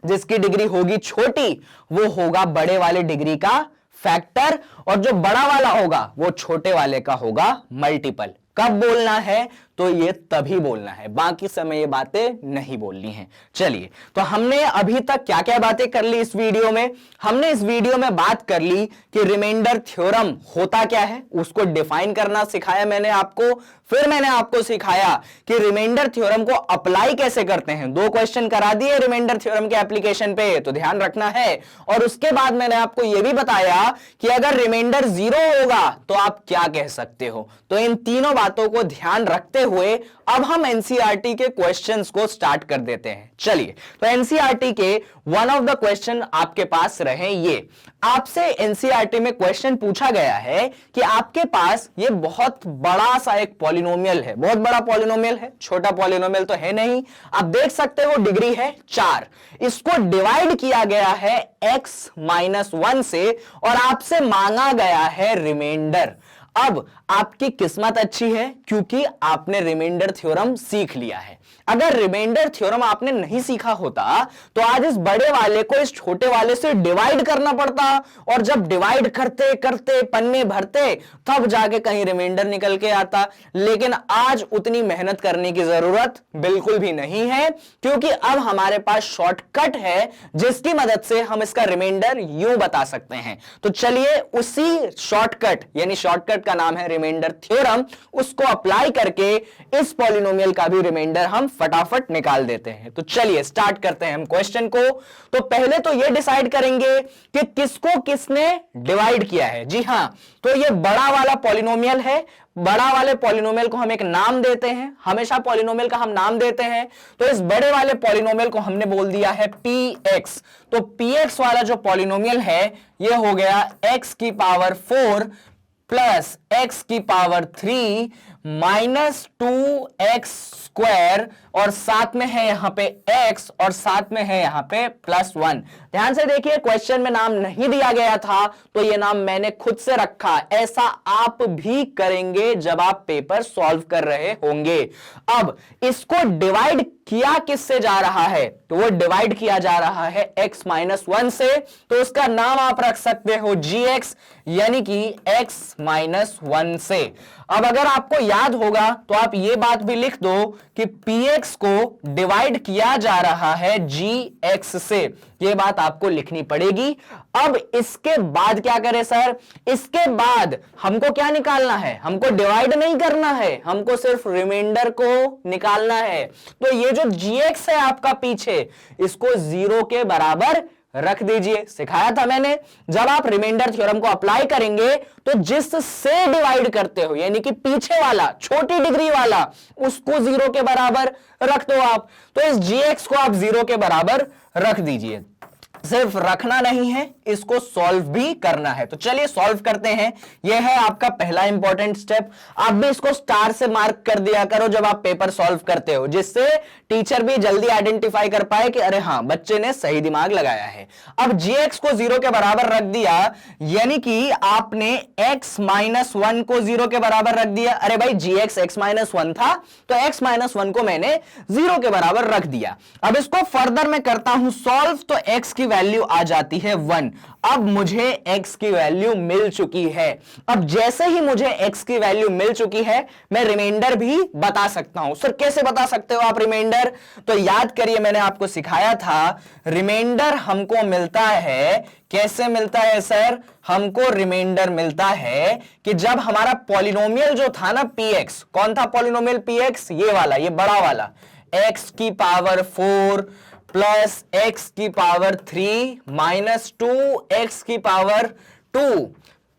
जिसकी डिग्री होगी छोटी वो होगा बड़े वाले डिग्री का फैक्टर और जो बड़ा वाला होगा वो छोटे वाले का होगा मल्टीपल। कब बोलना है तो ये तभी बोलना है, बाकी समय ये बातें नहीं बोलनी है। चलिए, तो हमने अभी तक क्या क्या बातें कर ली इस वीडियो में? हमने इस वीडियो में बात कर ली कि रिमाइंडर थ्योरम होता क्या है, उसको डिफाइन करना सिखाया मैंने आपको। फिर मैंने आपको सिखाया कि रिमाइंडर थ्योरम को अप्लाई कैसे करते हैं। 2 क्वेश्चन करा दिए रिमाइंडर थ्योरम के एप्लीकेशन पे, तो ध्यान रखना है। और उसके बाद मैंने आपको यह भी बताया कि अगर रिमाइंडर 0 होगा तो आप क्या कह सकते हो। तो इन तीनों बातों को ध्यान रखते हुए अब हम एनसीईआरटी के क्वेश्चंस को स्टार्ट कर देते हैं। चलिए, तो एनसीईआरटी के वन ऑफ द क्वेश्चन आपके पास रहे ये। आपसे एनसीईआरटी में क्वेश्चन पूछा गया है कि आपके पास ये बहुत बड़ा सा एक पॉलिनोमियल है, बहुत बड़ा पॉलिनोमियल है, छोटा पॉलिनोमियल तो है नहीं। आप देख सकते हो डिग्री है 4, इसको डिवाइड किया गया है x माइनस 1 से और आपसे मांगा गया है रिमाइंडर। अब आपकी किस्मत अच्छी है क्योंकि आपने रिमाइंडर थ्योरम सीख लिया है। अगर रिमाइंडर थ्योरम आपने नहीं सीखा होता तो आज इस बड़े वाले को इस छोटे वाले से डिवाइड करना पड़ता, और जब डिवाइड करते करते पन्ने भरते तब जाके कहीं रिमाइंडर निकल के आता। लेकिन आज उतनी मेहनत करने की जरूरत बिल्कुल भी नहीं है, क्योंकि अब हमारे पास शॉर्टकट है जिसकी मदद से हम इसका रिमाइंडर यूं बता सकते हैं। तो चलिए उसी शॉर्टकट, यानी शॉर्टकट का नाम है रिमाइंडर थ्योरम, उसको अप्लाई करके इस पॉलिनोमियल का भी रिमाइंडर हम फटाफट निकाल देते हैं। तो चलिए स्टार्ट करते हैं हम क्वेश्चन को। तो पहले तो यह डिसाइड करेंगे कि किसको किसने डिवाइड किया है। जी हां, तो यह बड़ा वाला पॉलिनोमियल है, बड़ा वाले पॉलिनोमियल को हम एक नाम देते हैं, हमेशा पॉलिनोमियल का हम नाम देते हैं। तो इस बड़े वाले पॉलिनोमियल को हमने बोल दिया है px। तो px वाला जो पॉलिनोमियल है यह हो गया x की पावर 4 प्लस x की पावर 3 माइनस 2x स्क्वायर, और साथ में है यहां पे x और साथ में है यहां पे +1। ध्यान से देखिए, क्वेश्चन में नाम नहीं दिया गया था तो ये नाम मैंने खुद से रखा। ऐसा आप भी करेंगे जब आप पेपर सॉल्व कर रहे होंगे। अब इसको डिवाइड किया किससे जा रहा है, तो वो डिवाइड किया जा रहा है x माइनस 1 से, तो उसका नाम आप रख सकते हो gx, यानी कि x माइनस 1 से। अब अगर आपको याद होगा तो आप ये बात भी लिख दो कि px को डिवाइड किया जा रहा है gx से, ये बात आपको लिखनी पड़ेगी। अब इसके बाद क्या करें सर, इसके बाद हमको क्या निकालना है, हमको डिवाइड नहीं करना है, हमको सिर्फ रिमाइंडर को निकालना है। तो ये जो gx है आपका पीछे, इसको 0 के बराबर रख दीजिए। सिखाया था मैंने, जब आप रिमाइंडर थ्योरम को अप्लाई करेंगे तो जिस से डिवाइड करते हो, यानी कि पीछे वाला छोटी डिग्री वाला, उसको 0 के बराबर रख दो आप। तो इस gx को आप 0 के बराबर रख दीजिए। सिर्फ रखना नहीं है, इसको सॉल्व भी करना है। तो चलिए सॉल्व करते हैं। यह है आपका पहला इंपॉर्टेंट स्टेप। आप भी इसको स्टार से मार्क कर दिया करो जब आप पेपर सॉल्व करते हो, जिससे टीचर भी जल्दी आइडेंटिफाई कर पाए कि अरे हां, बच्चे ने सही दिमाग लगाया है। अब gx को 0 के बराबर रख दिया, यानी कि आपने x माइनस 1 को 0 के बराबर रख दिया। अरे भाई gx x माइनस 1 था, तो x माइनस 1 को मैंने 0 के बराबर रख दिया। अब इसको फर्दर मैं करता हूं सॉल्व, तो x की वैल्यू आ जाती है 1। अब मुझे x की वैल्यू मिल चुकी है। अब जैसे ही मुझे x की वैल्यू मिल चुकी है, मैं रिमाइंडर भी बता सकता हूं। सर कैसे बता सकते हो आप रिमाइंडर? तो याद करिए, मैंने आपको सिखाया था रिमाइंडर हमको मिलता है, कैसे मिलता है सर? हमको रिमाइंडर मिलता है कि जब हमारा पॉलिनोमियल जो था ना px, कौन था पॉलिनोमियल px? ये वाला, ये बड़ा वाला, x की पावर 4 प्लस x की पावर 3 माइनस 2x की पावर 2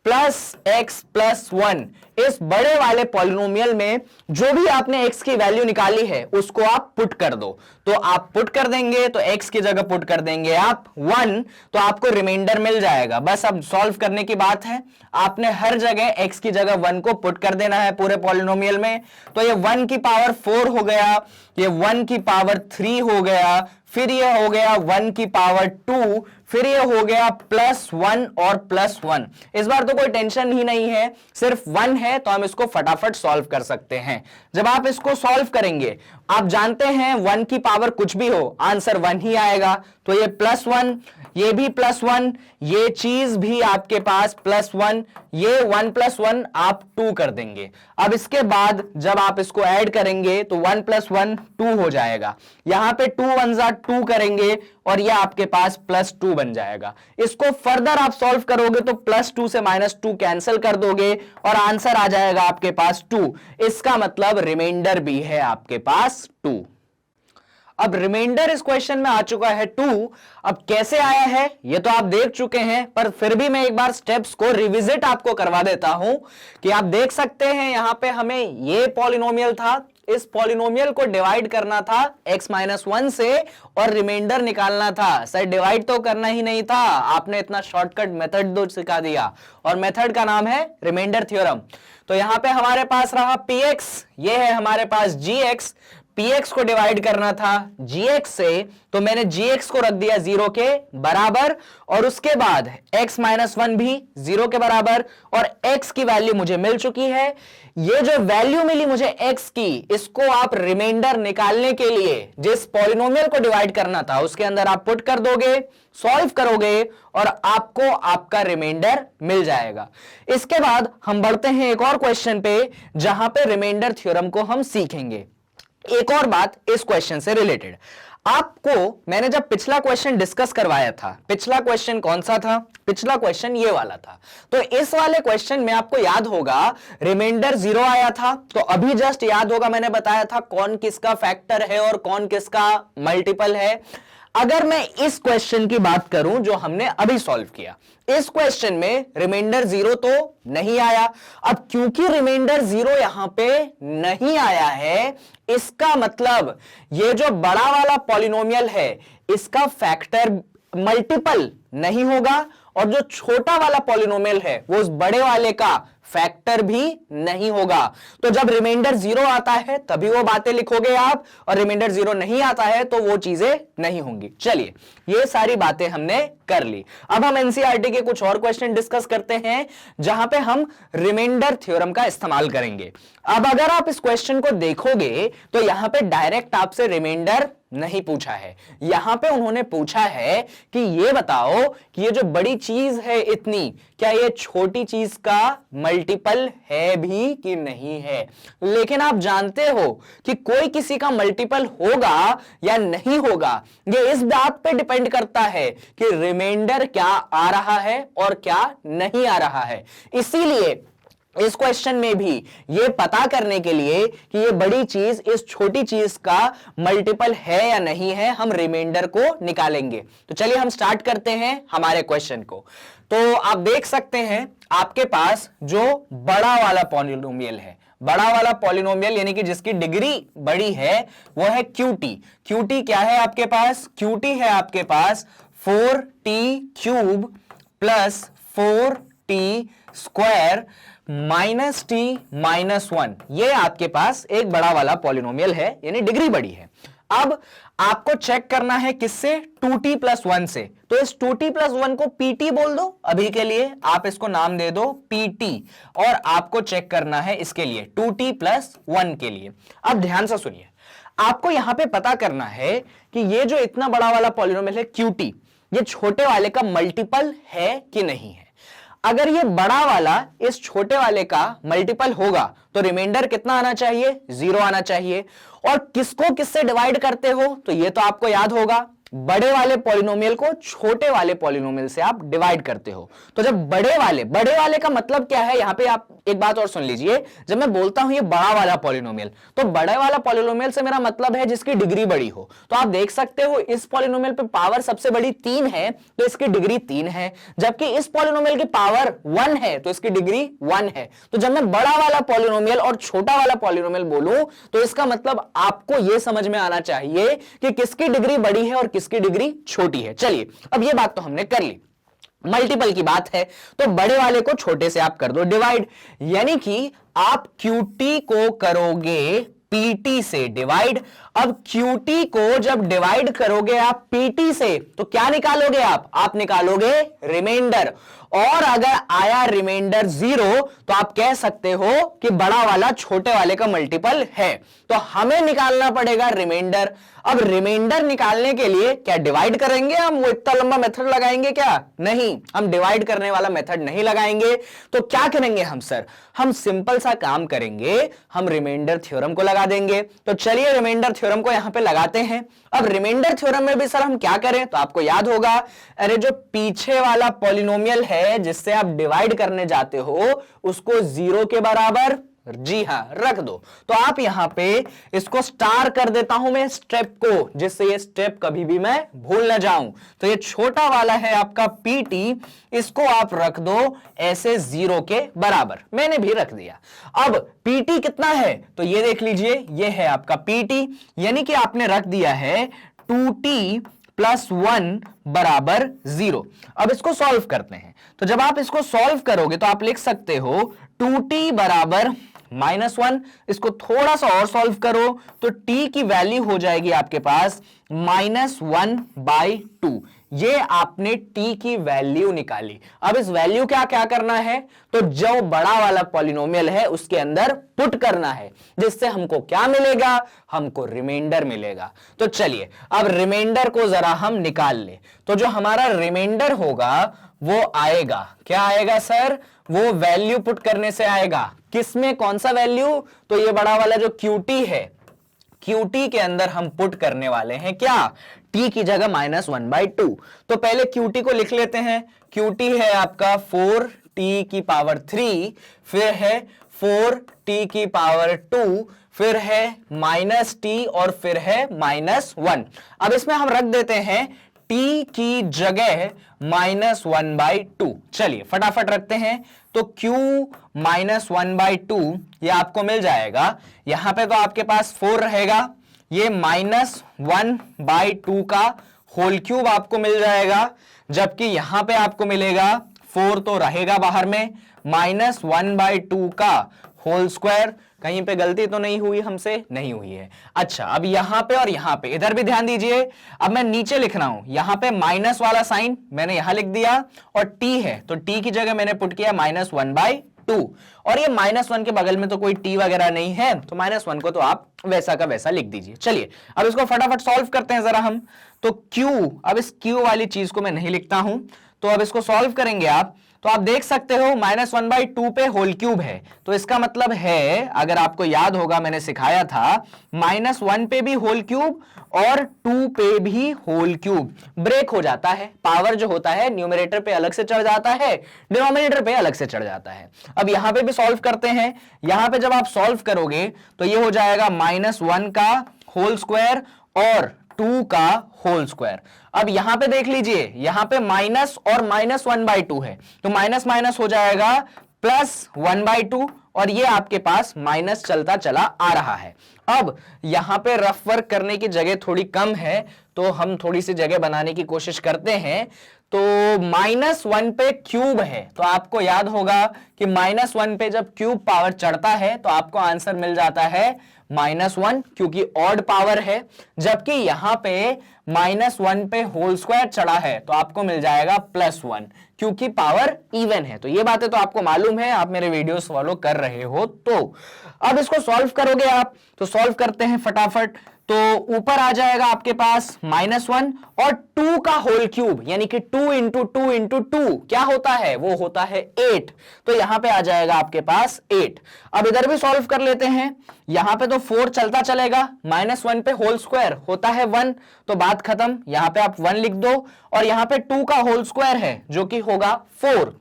प्लस x प्लस 1, इस बड़े वाले पॉलिनोमियल में जो भी आपने x की वैल्यू निकाली है उसको आप पुट कर दो। तो आप पुट कर देंगे तो x की जगह पुट कर देंगे आप 1, तो आपको रिमाइंडर मिल जाएगा। बस अब सॉल्व करने की बात है, आपने हर जगह x की जगह 1 को पुट कर देना है पूरे पॉलिनोमियल में। तो ये 1 की पावर 4 हो गया, ये 1 की पावर 3 हो गया, फिर ये हो गया 1 की पावर 2, फिर ये हो गया +1 और +1। इस बार तो कोई टेंशन ही नहीं है, सिर्फ 1 है तो हम इसको फटाफट सॉल्व कर सकते हैं। जब आप इसको सॉल्व करेंगे, आप जानते हैं 1 की पावर कुछ भी हो, आंसर 1 ही आएगा। तो ये +1, ये भी +1, ये चीज भी आपके पास +1, ये 1 + 1 आप 2 कर देंगे। अब इसके बाद जब आप इसको ऐड करेंगे तो 1 + 1 2 हो जाएगा। यहां पे 2 1 जा 2 करेंगे और ये आपके पास +2 बन जाएगा। इसको फर्दर आप सॉल्व करोगे तो +2 से -2 कैंसिल कर दोगे और आंसर आ जाएगा आपके पास 2। इसका मतलब रिमाइंडर भी है आपके पास 2। अब रिमाइंडर इस क्वेश्चन में आ चुका है 2। अब कैसे आया है ये तो आप देख चुके हैं, पर फिर भी मैं एक बार स्टेप्स को रिविजिट आपको करवा देता हूं कि आप देख सकते हैं यहां पे हमें ये पॉलिनोमियल था, इस पॉलिनोमियल को डिवाइड करना था x माइनस 1 से और रिमाइंडर निकालना था। सर डिवाइड तो करना ही नहीं था, आपने इतना शॉर्टकट मेथड दो सिखा दिया और मेथड का नाम है रिमाइंडर थ्योरम। तो यहां पे हमारे पास रहा px, ये है हमारे पास gx, px को डिवाइड करना था gx से, तो मैंने gx को रख दिया 0 के बराबर, और उसके बाद x माइनस 1 भी 0 के बराबर, और x की वैल्यू मुझे मिल चुकी है। ये जो वैल्यू मिली मुझे x की, इसको आप रिमाइंडर निकालने के लिए जिस पॉलिनोमियल को डिवाइड करना था उसके अंदर आप पुट कर दोगे, सॉल्व करोगे, और आपको आपका रिमाइंडर मिल जाएगा। इसके बाद हम बढ़ते हैं एक और क्वेश्चन पे, जहां पे रिमाइंडर थ्योरम को हम सीखेंगे। एक और बात इस क्वेश्चन से रिलेटेड, आपको मैंने जब पिछला क्वेश्चन डिस्कस करवाया था, पिछला क्वेश्चन कौन सा था? पिछला क्वेश्चन ये वाला था। तो इस वाले क्वेश्चन में आपको याद होगा रिमाइंडर 0 आया था, तो अभी जस्ट याद होगा मैंने बताया था कौन किसका फैक्टर है और कौन किसका मल्टीपल है। अगर मैं इस क्वेश्चन की बात करूं जो हमने अभी सॉल्व किया, इस क्वेश्चन में रिमाइंडर 0 तो नहीं आया। अब क्योंकि रिमाइंडर 0 यहां पे नहीं आया है, इसका मतलब ये जो बड़ा वाला पॉलिनोमियल है इसका फैक्टर मल्टीपल नहीं होगा, और जो छोटा वाला पॉलिनोमियल है वो उस बड़े वाले का फैक्टर भी नहीं होगा। तो जब रिमाइंडर 0 आता है तभी वो बातें लिखोगे आप, और रिमाइंडर 0 नहीं आता है तो वो चीजें नहीं होंगी। चलिए, ये सारी बातें हमने कर ली। अब हम एनसीईआरटी के कुछ और क्वेश्चन डिस्कस करते हैं जहां पे हम रिमाइंडर थ्योरम का इस्तेमाल करेंगे। अब अगर आप इस क्वेश्चन को देखोगे तो यहां पे डायरेक्ट आपसे रिमाइंडर नहीं पूछा है, यहां पे उन्होंने पूछा है कि ये बताओ कि ये जो बड़ी चीज है इतनी, क्या ये छोटी चीज का मल्टीपल है भी कि नहीं है। लेकिन आप जानते हो कि कोई किसी का मल्टीपल होगा या नहीं होगा, ये इस बात पे डिपेंड करता है कि रिमाइंडर क्या आ रहा है और क्या नहीं आ रहा है। इसीलिए इस क्वेश्चन में भी ये पता करने के लिए कि ये बड़ी चीज इस छोटी चीज का मल्टीपल है या नहीं है, हम रिमाइंडर को निकालेंगे। तो चलिए हम स्टार्ट करते हैं हमारे क्वेश्चन को। तो आप देख सकते हैं आपके पास जो बड़ा वाला पॉलिनोमियल है, बड़ा वाला पॉलिनोमियल यानी कि जिसकी डिग्री बड़ी है वो है QT। QT क्या है आपके पास? QT है आपके पास 4t³ plus 4t square minus t minus 1। ये आपके पास एक बड़ा वाला पॉलिनोमियल है, यानी डिग्री बड़ी है। अब आपको चेक करना है किससे? 2t प्लस 1 से। तो इस 2t प्लस 1 को pt बोल दो, अभी के लिए आप इसको नाम दे दो pt, और आपको चेक करना है इसके लिए 2t प्लस 1 के लिए। अब ध्यान से सुनिए, आपको यहां पे पता करना है कि ये जो इतना बड़ा वाला पॉलिनोमियल है QT, ये छोटे वाले का मल्टीपल है कि नहीं है। अगर ये बड़ा वाला इस छोटे वाले का मल्टीपल होगा तो रिमाइंडर कितना आना चाहिए? 0 आना चाहिए। और किसको किससे डिवाइड करते हो? तो ये तो आपको याद होगा, बड़े वाले पॉलिनोमियल को छोटे वाले पॉलिनोमियल से आप डिवाइड करते हो। तो जब बड़े वाले का मतलब क्या है? यहां पे आप एक बात और सुन लीजिए, जब मैं बोलता हूं ये बड़ा वाला पॉलिनोमियल, तो बड़े वाला पॉलिनोमियल से मेरा मतलब है जिसकी डिग्री बड़ी हो। तो आप देख सकते हो इस पॉलिनोमियल पे पावर सबसे बड़ी 3 है तो इसकी डिग्री 3 है, जबकि इस पॉलिनोमियल की पावर 1 है तो इसकी डिग्री 1 है। तो जब मैं बड़ा वाला पॉलिनोमियल और छोटा वाला पॉलिनोमियल बोलूं तो इसका मतलब आपको यह समझ में आना चाहिए कि किसकी डिग्री बड़ी है और किसकी डिग्री छोटी है। चलिए, अब यह बात तो हमने कर ली। मल्टीपल की बात है तो बड़े वाले को छोटे से आप कर दो डिवाइड, यानी कि आप QT को करोगे PT से डिवाइड। अब QT को जब डिवाइड करोगे आप PT से तो क्या निकालोगे आप निकालोगे रिमाइंडर। और अगर आया रिमाइंडर 0 तो आप कह सकते हो कि बड़ा वाला छोटे वाले का मल्टीपल है। तो हमें निकालना पड़ेगा रिमाइंडर। अब रिमाइंडर निकालने के लिए क्या डिवाइड करेंगे हम? वो इतना लंबा मेथड लगाएंगे क्या? नहीं, हम डिवाइड करने वाला मेथड नहीं लगाएंगे। तो क्या करेंगे हम सर? हम सिंपल सा काम करेंगे, हम रिमाइंडर थ्योरम को लगा देंगे। तो चलिए रिमाइंडर थ्योरम को यहां पे लगाते हैं। अब रिमाइंडर थ्योरम में भी सर हम क्या करें? तो आपको याद होगा, अरे जो पीछे वाला पॉलिनोमियल है जिससे आप डिवाइड करने जाते हो उसको 0 के बराबर, जी हां, रख दो। तो आप यहां पे इसको स्टार कर देता हूं मैं स्टेप को, जिससे ये स्टेप कभी भी मैं भूल ना जाऊं। तो ये छोटा वाला है आपका PT, इसको आप रख दो ऐसे 0 के बराबर। मैंने भी रख दिया। अब PT कितना है? तो ये देख लीजिए, ये है आपका PT, यानी कि आपने रख दिया है 2t प्लस 1 बराबर 0। अब इसको सॉल्व करते हैं। तो जब आप इसको सॉल्व करोगे तो आप लिख सकते हो 2t बराबर -1, इसको थोड़ा सा और सॉल्व करो तो t की वैल्यू हो जाएगी आपके पास -1/2। ये आपने t की वैल्यू निकाली। अब इस वैल्यू क्या क्या करना है, तो जो बड़ा वाला पॉलिनोमियल है उसके अंदर पुट करना है, जिससे हमको क्या मिलेगा, हमको रिमाइंडर मिलेगा। तो चलिए अब रिमाइंडर को जरा हम निकाल ले। तो जो हमारा रिमाइंडर होगा वो आएगा, क्या आएगा सर, वो वैल्यू पुट करने से आएगा। किसमें, कौन सा वैल्यू, तो ये बड़ा वाला जो QT है, QT के अंदर हम पुट करने वाले हैं क्या, t की जगह -1/2। तो पहले QT को लिख लेते हैं। QT है आपका 4t की पावर 3, फिर है 4t की पावर 2, फिर है -t और फिर है -1। अब इसमें हम रख देते हैं t की जगह -1/2। चलिए फटाफट रखते हैं। तो q -1/2 ये आपको मिल जाएगा। यहां पे तो आपके पास 4 रहेगा, ये -1/2 का होल क्यूब आपको मिल जाएगा, जबकि यहां पे आपको मिलेगा 4 तो रहेगा बाहर में, -1/2 का होल स्क्वायर। कहीं पे गलती तो नहीं हुई हमसे, नहीं हुई है। अच्छा अब यहां पे और यहां पे इधर भी ध्यान दीजिए। अब मैं नीचे लिख रहा हूं, यहां पे माइनस वाला साइन मैंने यहां लिख दिया और t है तो t की जगह मैंने पुट किया -1/2, और ये -1 के बगल में तो कोई t वगैरह नहीं है, तो -1 को तो आप वैसा का वैसा लिख दीजिए। चलिए अब इसको फटाफट सॉल्व करते हैं जरा हम। तो q, अब इस q वाली चीज को मैं नहीं लिखता हूं, तो अब इसको सॉल्व करेंगे आप, तो आप देख सकते हो -1/2 पे होल क्यूब है, तो इसका मतलब है, अगर आपको याद होगा मैंने सिखाया था, -1 पे भी होल क्यूब और 2 पे भी होल क्यूब ब्रेक हो जाता है। पावर जो होता है न्यूमरेटर पे अलग से चढ़ जाता है, डिनोमिनेटर पे अलग से चढ़ जाता है। अब यहां पे भी सॉल्व करते हैं। यहां पे जब आप सॉल्व करोगे तो ये हो जाएगा -1 का होल स्क्वायर और 2 का होल स्क्वायर। अब यहां पे देख लीजिए, यहां पे माइनस और -1/2 है, तो माइनस माइनस हो जाएगा +1/2, और ये आपके पास माइनस चलता चला आ रहा है। अब यहां पे रफ वर्क करने की जगह थोड़ी कम है, तो हम थोड़ी सी जगह बनाने की कोशिश करते हैं। तो -1 पे क्यूब है, तो आपको याद होगा कि -1 पे जब क्यूब पावर चढ़ता है तो आपको आंसर मिल जाता है -1, क्योंकि ऑड पावर है। जबकि यहां पे -1 पे होल स्क्वायर चढ़ा है तो आपको मिल जाएगा +1, क्योंकि पावर इवन है। तो ये बातें तो आपको मालूम है, आप मेरे वीडियोस फॉलो कर रहे हो। तो अब इसको सॉल्व करोगे आप, तो सॉल्व करते हैं फटाफट। तो ऊपर आ जाएगा आपके पास -1 और 2 का होल क्यूब, यानी कि 2 × 2 × 2 क्या होता है, वो होता है 8। तो यहां पे आ जाएगा आपके पास 8। अब इधर भी सॉल्व कर लेते हैं। यहां पे तो 4 चलता चलेगा, -1 पे होल स्क्वायर होता है 1, तो बात खत्म। यहां पे आप 1 लिख दो, और यहां पे 2 का होल स्क्वायर है जो कि होगा 4।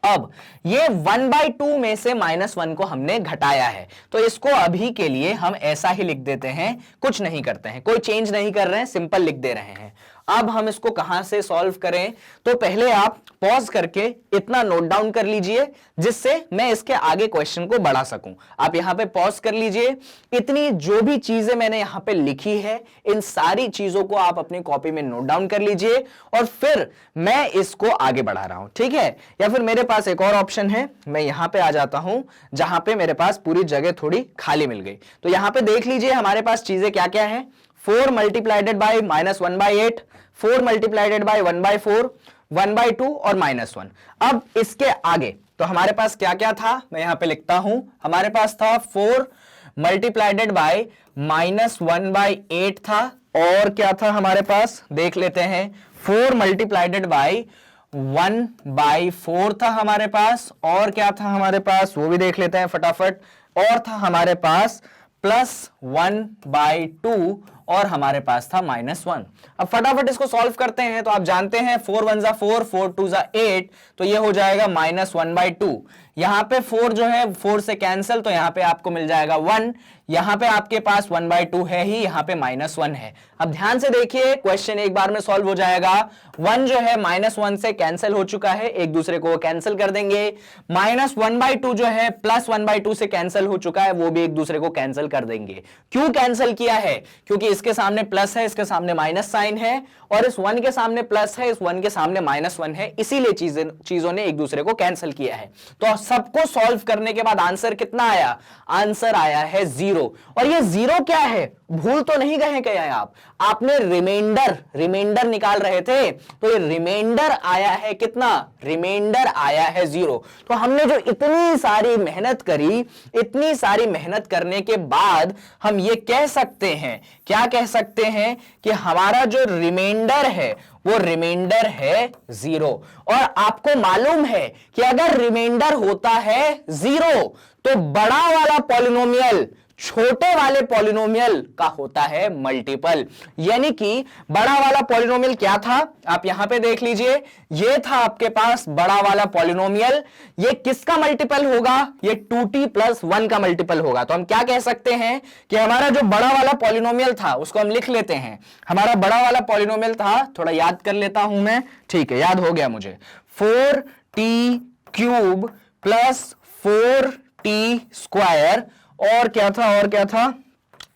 अब ये 1/2 में से -1 को हमने घटाया है, तो इसको अभी के लिए हम ऐसा ही लिख देते हैं, कुछ नहीं करते हैं, कोई चेंज नहीं कर रहे हैं, सिंपल लिख दे रहे हैं। अब हम इसको कहां से सॉल्व करें, तो पहले आप पॉज करके इतना नोट डाउन कर लीजिए, जिससे मैं इसके आगे क्वेश्चन को बढ़ा सकूं। आप यहां पे पॉज कर लीजिए। इतनी जो भी चीजें मैंने यहां पे लिखी है, इन सारी चीजों को आप अपनी कॉपी में नोट डाउन कर लीजिए, और फिर मैं इसको आगे बढ़ा रहा हूं, ठीक है। या फिर मेरे पास एक और ऑप्शन है, मैं यहां पे आ जाता हूं जहां पे मेरे पास पूरी जगह थोड़ी खाली मिल गई। तो यहां पे देख लीजिए हमारे पास चीजें क्या क्या है। 4 मल्टीप्लाइडेड बाय -1/8, 4 मल्टीप्लाइडेड बाय 1/4, 1/2 और -1। अब इसके आगे तो हमारे पास क्या क्या था, मैं यहां पे लिखता हूं। हमारे पास था 4 मल्टीप्लाइडेड बाय -1/8 था, और क्या था हमारे पास, देख लेते हैं। 4 मल्टीप्लाइडेड बाय 1/4 था हमारे पास, और क्या था हमारे पास वो भी देख लेते हैं फटाफट। और था हमारे पास +1/2, और हमारे पास था -1। अब फटाफट इसको सॉल्व करते हैं। तो आप जानते हैं 4 1 ज़ा 4, 4 2 ज़ा 8, तो ये हो जाएगा -1/2। यहां पे 4 जो है 4 से कैंसिल, तो यहां पे आपको मिल जाएगा 1। यहां पे आपके पास 1/2 है ही, यहां पे -1 है। अब ध्यान से देखिए, क्वेश्चन एक बार में सॉल्व हो जाएगा। 1 जो है -1 से कैंसिल हो चुका है, एक दूसरे को कैंसिल कर देंगे। -1/2 जो है +1/2 से कैंसिल हो चुका है, वो भी एक दूसरे को कैंसिल कर देंगे। क्यों कैंसिल किया है, क्योंकि इसके सामने प्लस है, इसके सामने माइनस साइन है, और इस 1 के सामने प्लस है, इस 1 के सामने -1 है, इसीलिए चीजों ने एक दूसरे को कैंसिल किया है। तो सबको सॉल्व करने के बाद आंसर कितना आया? आंसर आया है 0। और ये 0 क्या है? भूल तो नहीं गए क्या आप? आपने रिमाइंडर निकाल रहे थे, तो ये रिमाइंडर आया है कितना? रिमाइंडर आया है 0। तो हमने जो इतनी सारी मेहनत करी, इतनी सारी मेहनत करने के बाद हम ये कह सकते हैं, क्या कह सकते हैं? कि हमारा जो रिमाइंडर है वो रिमाइंडर है 0। और आपको मालूम है कि अगर रिमाइंडर होता है 0 तो बड़ा वाला पॉलिनोमियल छोटे वाले पॉलिनोमियल का होता है मल्टीपल। यानी कि बड़ा वाला पॉलिनोमियल क्या था? आप यहां पे देख लीजिए, ये था आपके पास बड़ा वाला पॉलिनोमियल। ये किसका मल्टीपल होगा? ये 2t + 1 का मल्टीपल होगा। तो हम क्या कह सकते हैं कि हमारा जो बड़ा वाला पॉलिनोमियल था उसको हम लिख लेते हैं। हमारा बड़ा वाला पॉलिनोमियल था, थोड़ा याद कर लेता हूं मैं, ठीक है, याद हो गया मुझे, 4t³ + 4t²। और क्या था?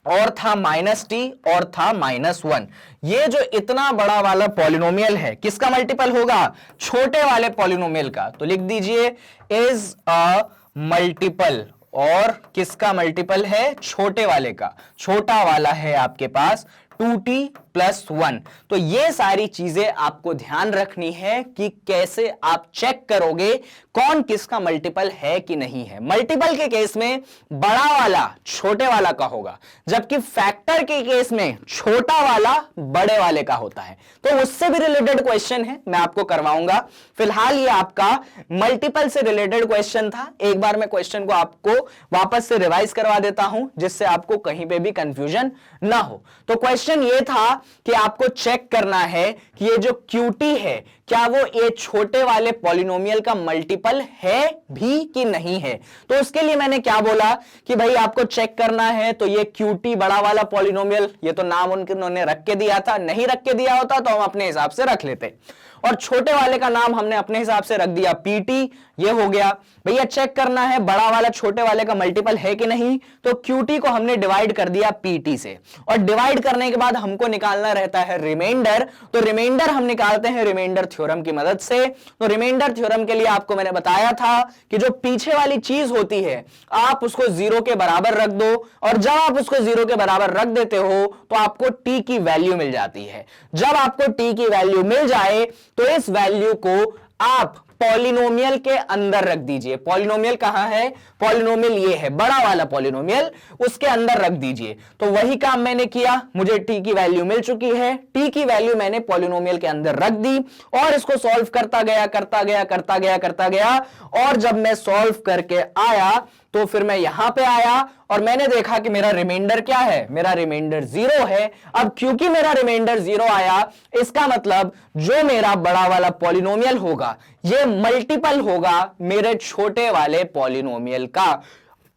और था -t और था -1। ये जो इतना बड़ा वाला पॉलिनोमियल है किसका मल्टीपल होगा? छोटे वाले पॉलिनोमियल का। तो लिख दीजिए इज अ मल्टीपल। और किसका मल्टीपल है? छोटे वाले का। छोटा वाला है आपके पास 2t + 1। तो ये सारी चीजें आपको ध्यान रखनी है कि कैसे आप चेक करोगे कौन किसका मल्टीपल है कि नहीं है। मल्टीपल के केस में बड़ा वाला छोटे वाला का होगा, जबकि फैक्टर के केस में छोटा वाला बड़े वाले का होता है। तो उससे भी रिलेटेड क्वेश्चन है, मैं आपको करवाऊंगा। फिलहाल ये आपका मल्टीपल से रिलेटेड क्वेश्चन था। एक बार मैं क्वेश्चन को आपको वापस से रिवाइज करवा देता हूं, जिससे आपको कहीं पे भी कंफ्यूजन ना हो। तो क्वेश्चन ये था कि आपको चेक करना है कि ये जो QT है क्या वो ये छोटे वाले पॉलिनोमियल का मल्टीपल है भी कि नहीं है। तो उसके लिए मैंने क्या बोला कि भाई आपको चेक करना है, तो ये QT बड़ा वाला पॉलिनोमियल, ये तो नाम उन्होंने रख के दिया था, नहीं रख के दिया होता तो हम अपने हिसाब से रख लेते। और छोटे वाले का नाम हमने अपने हिसाब से रख दिया PT, ये हो गया। भैया चेक करना है बड़ा वाला छोटे वाले का मल्टीपल है कि नहीं, तो QT को हमने डिवाइड कर दिया PT से, और डिवाइड करने के बाद हमको निकालना रहता है रिमाइंडर। तो रिमाइंडर हम निकालते हैं रिमाइंडर थ्योरम की मदद से। तो रिमाइंडर थ्योरम के लिए आपको मैंने बताया था कि जो पीछे वाली चीज होती है आप उसको 0 के बराबर रख दो, और जब आप उसको 0 के बराबर रख देते हो तो आपको t की वैल्यू मिल जाती है। जब आपको t की वैल्यू मिल जाए तो इस वैल्यू को आप पॉलिनोमियल के अंदर रख दीजिए। पॉलिनोमियल कहां है? पॉलिनोमियल ये है, बड़ा वाला पॉलिनोमियल, उसके अंदर रख दीजिए। तो वही काम मैंने किया, मुझे t की वैल्यू मिल चुकी है, t की वैल्यू मैंने पॉलिनोमियल के अंदर रख दी और इसको सॉल्व करता गया। और जब मैं सॉल्व करके आया तो फिर मैं यहां पे आया और मैंने देखा कि मेरा रिमाइंडर क्या है? मेरा रिमाइंडर 0 है। अब क्योंकि मेरा रिमाइंडर 0 आया, इसका मतलब जो मेरा बड़ा वाला पॉलिनोमियल होगा ये मल्टीपल होगा मेरे छोटे वाले पॉलिनोमियल का।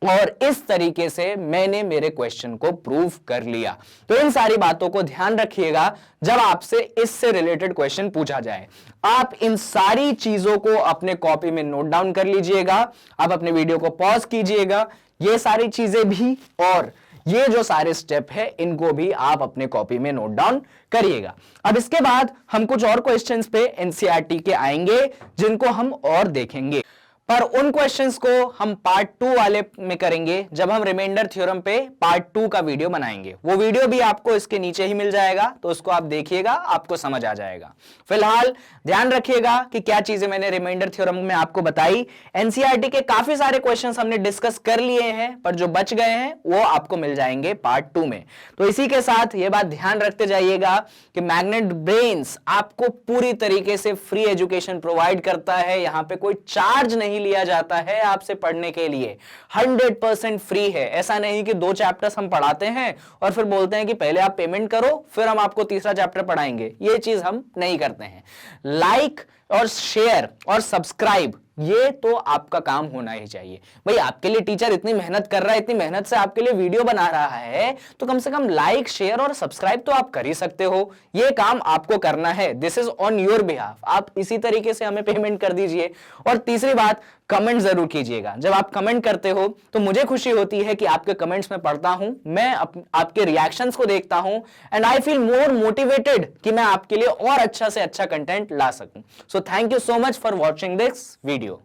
और इस तरीके से मैंने मेरे क्वेश्चन को प्रूव कर लिया। तो इन सारी बातों को ध्यान रखिएगा जब आपसे इससे रिलेटेड क्वेश्चन पूछा जाए। आप इन सारी चीजों को अपने कॉपी में नोट डाउन कर लीजिएगा। आप अपने वीडियो को पॉज कीजिएगा, ये सारी चीजें भी और ये जो सारे स्टेप है इनको भी आप अपने कॉपी में नोट डाउन करिएगा। अब इसके बाद हम कुछ और क्वेश्चंस पे एनसीईआरटी के आएंगे जिनको हम और देखेंगे, पर उन क्वेश्चंस को हम पार्ट 2 वाले में करेंगे जब हम रिमाइंडर थ्योरम पे पार्ट 2 का वीडियो बनाएंगे। वो वीडियो भी आपको इसके नीचे ही मिल जाएगा, तो उसको आप देखिएगा, आपको समझ आ जाएगा। फिलहाल ध्यान रखिएगा कि क्या चीजें मैंने रिमाइंडर थ्योरम में आपको बताई। एनसीईआरटी के काफी सारे क्वेश्चंस हमने डिस्कस कर लिए हैं, पर जो बच गए हैं वो आपको मिल जाएंगे पार्ट 2 में। तो इसी के साथ ये बात ध्यान रखते जाइएगा कि मैग्नेट ब्रेन्स आपको पूरी तरीके से फ्री एजुकेशन प्रोवाइड करता है। यहां पे कोई चार्ज नहीं लिया जाता है आपसे पढ़ने के लिए, 100% फ्री है। ऐसा नहीं कि 2 चैप्टर्स हम पढ़ाते हैं और फिर बोलते हैं कि पहले आप पेमेंट करो फिर हम आपको तीसरा चैप्टर पढ़ाएंगे। ये चीज हम नहीं करते हैं। लाइक और शेयर और सब्सक्राइब ये तो आपका काम होना ही चाहिए। भाई आपके लिए टीचर इतनी मेहनत कर रहा है, इतनी मेहनत से आपके लिए वीडियो बना रहा है, तो कम से कम लाइक शेयर और सब्सक्राइब तो आप कर ही सकते हो। ये काम आपको करना है, this is on your behalf. आप इसी तरीके से हमें पेमेंट कर दीजिए। और तीसरी बात, कमेंट जरूर कीजिएगा। जब आप कमेंट करते हो तो मुझे खुशी होती है कि आपके कमेंट्स में पढ़ता हूं, मैं आपके रिएक्शंस को देखता हूं and I feel more motivated कि मैं आपके लिए और अच्छा से अच्छा कंटेंट ला सकूं। So thank you so much for watching this video.